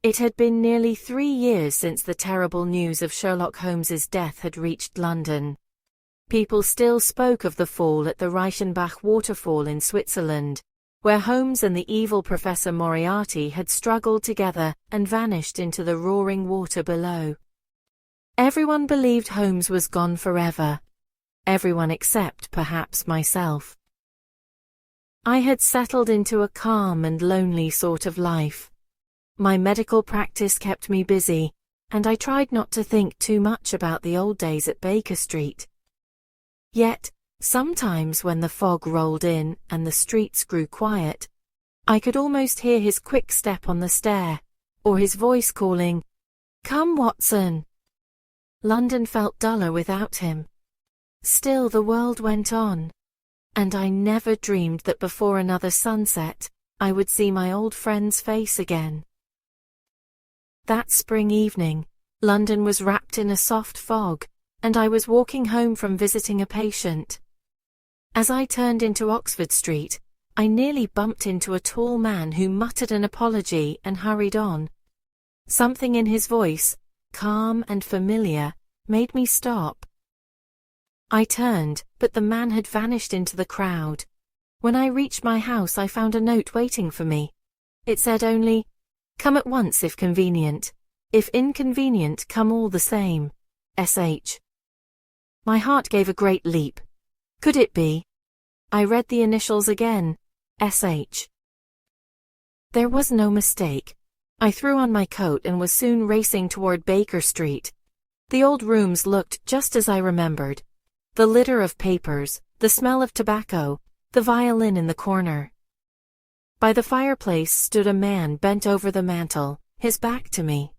It had been nearly 3 years since the terrible news of Sherlock Holmes's death had reached London. People still spoke of the fall at the Reichenbach waterfall in Switzerland, where Holmes and the evil Professor Moriarty had struggled together and vanished into the roaring water below. Everyone believed Holmes was gone forever. Everyone except, perhaps, myself. I had settled into a calm and lonely sort of life. My medical practice kept me busy, and I tried not to think too much about the old days at Baker Street. Yet, sometimes when the fog rolled in and the streets grew quiet, I could almost hear his quick step on the stair, or his voice calling, "Come, Watson!" London felt duller without him. Still the world went on, and I never dreamed that before another sunset, I would see my old friend's face again. That spring evening, London was wrapped in a soft fog, and I was walking home from visiting a patient. As I turned into Oxford Street, I nearly bumped into a tall man who muttered an apology and hurried on. Something in his voice, calm and familiar, made me stop. I turned, but the man had vanished into the crowd. When I reached my house, I found a note waiting for me. It said only, "Come at once if convenient. If inconvenient, come all the same. S.H." My heart gave a great leap. Could it be? I read the initials again. S.H. There was no mistake. I threw on my coat and was soon racing toward Baker Street. The old rooms looked just as I remembered. The litter of papers, the smell of tobacco, the violin in the corner. By the fireplace stood a man bent over the mantel, his back to me.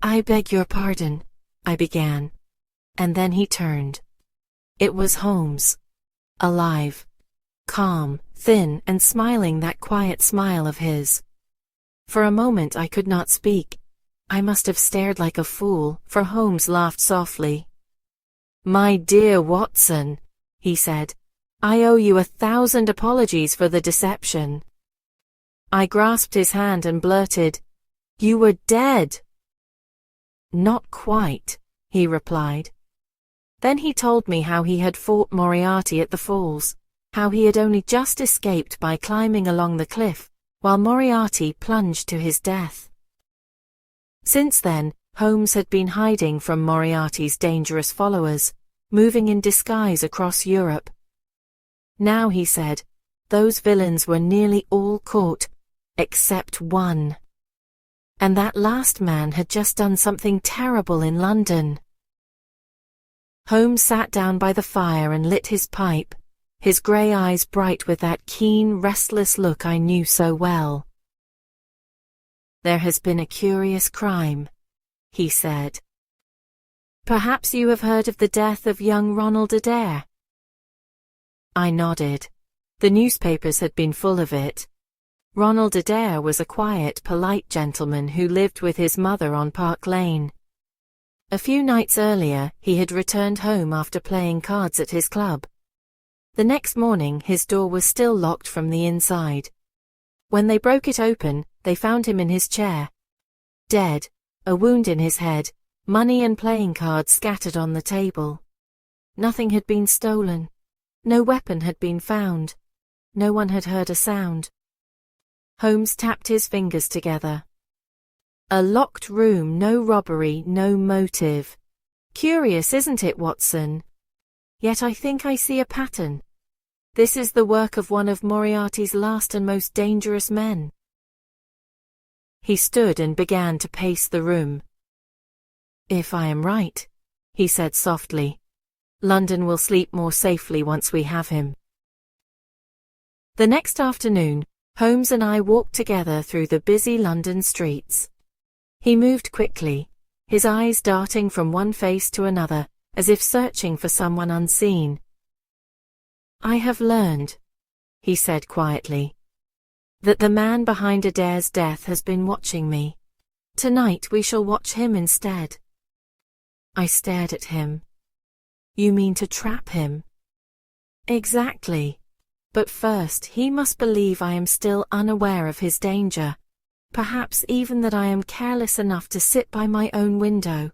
"I beg your pardon," I began. And then he turned. It was Holmes. Alive. Calm, thin, and smiling that quiet smile of his. For a moment I could not speak. I must have stared like a fool, for Holmes laughed softly. "My dear Watson," he said, "I owe you 1,000 apologies for the deception." I grasped his hand and blurted, "You were dead." "Not quite," he replied. Then he told me how he had fought Moriarty at the falls, how he had only just escaped by climbing along the cliff, while Moriarty plunged to his death. Since then, Holmes had been hiding from Moriarty's dangerous followers, moving in disguise across Europe. Now, he said, those villains were nearly all caught, except one. And that last man had just done something terrible in London. Holmes sat down by the fire and lit his pipe, his grey eyes bright with that keen, restless look I knew so well. "There has been a curious crime," he said. "Perhaps you have heard of the death of young Ronald Adair?" I nodded. The newspapers had been full of it. Ronald Adair was a quiet, polite gentleman who lived with his mother on Park Lane. A few nights earlier, he had returned home after playing cards at his club. The next morning, his door was still locked from the inside. When they broke it open, they found him in his chair. Dead, a wound in his head, money and playing cards scattered on the table. Nothing had been stolen. No weapon had been found. No one had heard a sound. Holmes tapped his fingers together. A locked room, no robbery, no motive. Curious, isn't it, Watson? Yet I think I see a pattern. This is the work of one of Moriarty's last and most dangerous men. He stood and began to pace the room. "If I am right," he said softly, "London will sleep more safely once we have him." The next afternoon, Holmes and I walked together through the busy London streets. He moved quickly, his eyes darting from one face to another, as if searching for someone unseen. "I have learned," he said quietly, "that the man behind Adair's death has been watching me. Tonight we shall watch him instead." I stared at him. "You mean to trap him?" "Exactly. But first he must believe I am still unaware of his danger. perhaps even that I am careless enough to sit by my own window.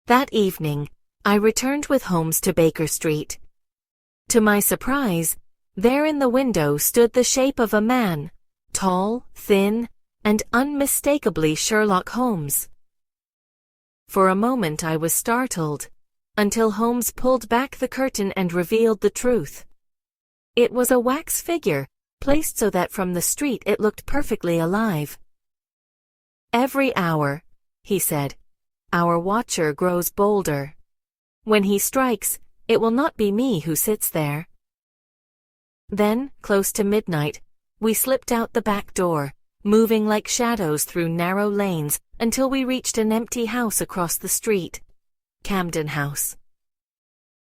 That evening, I returned with Holmes to Baker Street. To my surprise, there in the window stood the shape of a man, tall, thin, and unmistakably Sherlock Holmes. For a moment I was startled, until Holmes pulled back the curtain and revealed the truth. It was a wax figure, placed so that from the street it looked perfectly alive. "Every hour," he said, "our watcher grows bolder. When he strikes, it will not be me who sits there." Then, close to midnight, we slipped out the back door, moving like shadows through narrow lanes until we reached an empty house across the street, Camden House.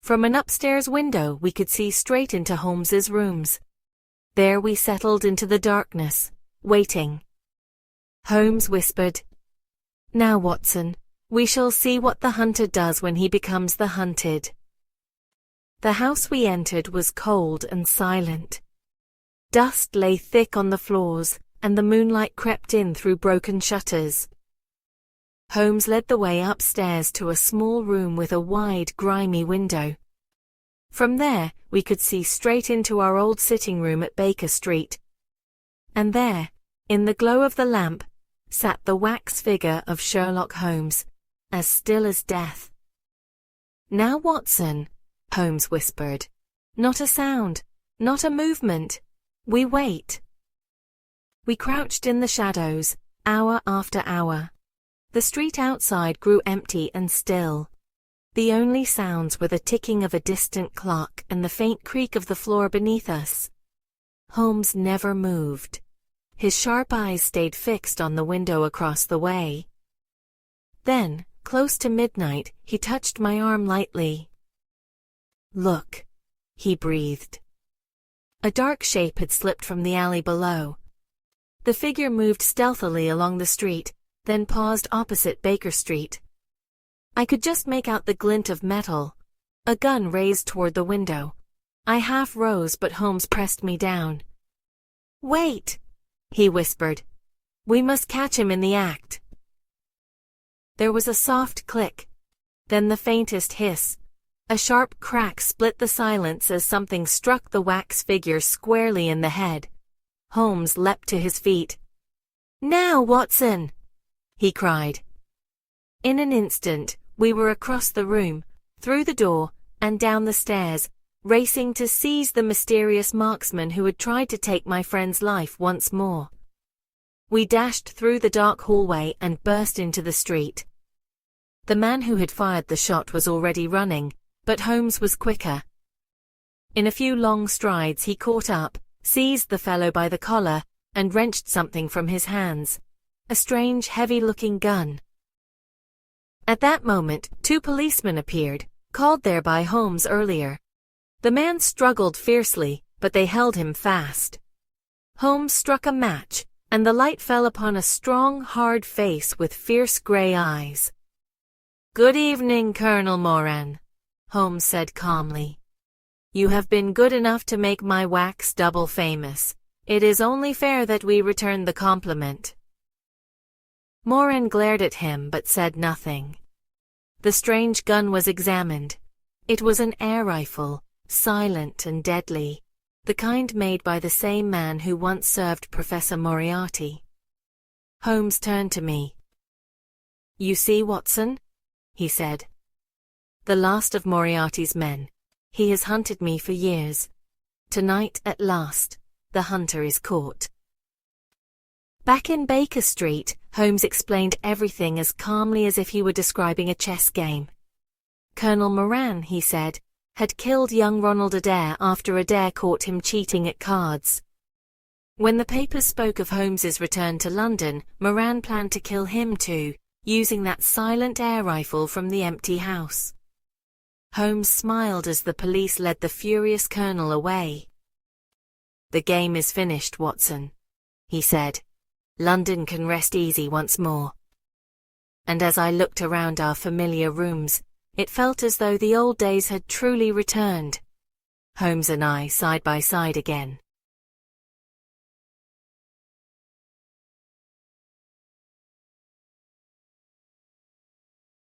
From an upstairs window we could see straight into Holmes's rooms. There we settled into the darkness, waiting. Holmes whispered, "Now, Watson, we shall see what the hunter does when he becomes the hunted." The house we entered was cold and silent. Dust lay thick on the floors, and the moonlight crept in through broken shutters. Holmes led the way upstairs to a small room with a wide, grimy window. From there, we could see straight into our old sitting room at Baker Street. And there, in the glow of the lamp, sat the wax figure of Sherlock Holmes, as still as death. "Now, Watson," Holmes whispered. "Not a sound, not a movement. We wait." We crouched in the shadows, hour after hour. The street outside grew empty and still. The only sounds were the ticking of a distant clock and the faint creak of the floor beneath us. Holmes never moved. His sharp eyes stayed fixed on the window across the way. Then, close to midnight, he touched my arm lightly. "Look," he breathed. A dark shape had slipped from the alley below. The figure moved stealthily along the street, then paused opposite Baker Street. I could just make out the glint of metal, a gun raised toward the window. I half rose, but Holmes pressed me down. "Wait," he whispered. "We must catch him in the act." There was a soft click, then the faintest hiss. A sharp crack split the silence as something struck the wax figure squarely in the head. Holmes leapt to his feet. "Now, Watson!" he cried. In an instant, we were across the room, through the door, and down the stairs, racing to seize the mysterious marksman who had tried to take my friend's life once more. We dashed through the dark hallway and burst into the street. The man who had fired the shot was already running, but Holmes was quicker. In a few long strides he caught up, seized the fellow by the collar, and wrenched something from his hands. A strange, heavy-looking gun. At that moment, 2 policemen appeared, called there by Holmes earlier. The man struggled fiercely, but they held him fast. Holmes struck a match, and the light fell upon a strong, hard face with fierce grey eyes. "Good evening, Colonel Moran," Holmes said calmly. "You have been good enough to make my wax double famous. It is only fair that we return the compliment." Moran glared at him but said nothing. The strange gun was examined. It was an air rifle, silent and deadly, the kind made by the same man who once served Professor Moriarty. Holmes turned to me. "You see, Watson?" he said. "The last of Moriarty's men. He has hunted me for years. Tonight, at last, the hunter is caught." Back in Baker Street, Holmes explained everything as calmly as if he were describing a chess game. Colonel Moran, he said, had killed young Ronald Adair after Adair caught him cheating at cards. When the papers spoke of Holmes's return to London, Moran planned to kill him too, using that silent air rifle from the empty house. Holmes smiled as the police led the furious colonel away. "The game is finished, Watson," he said. "London can rest easy once more." And as I looked around our familiar rooms, it felt as though the old days had truly returned. Holmes and I side by side again.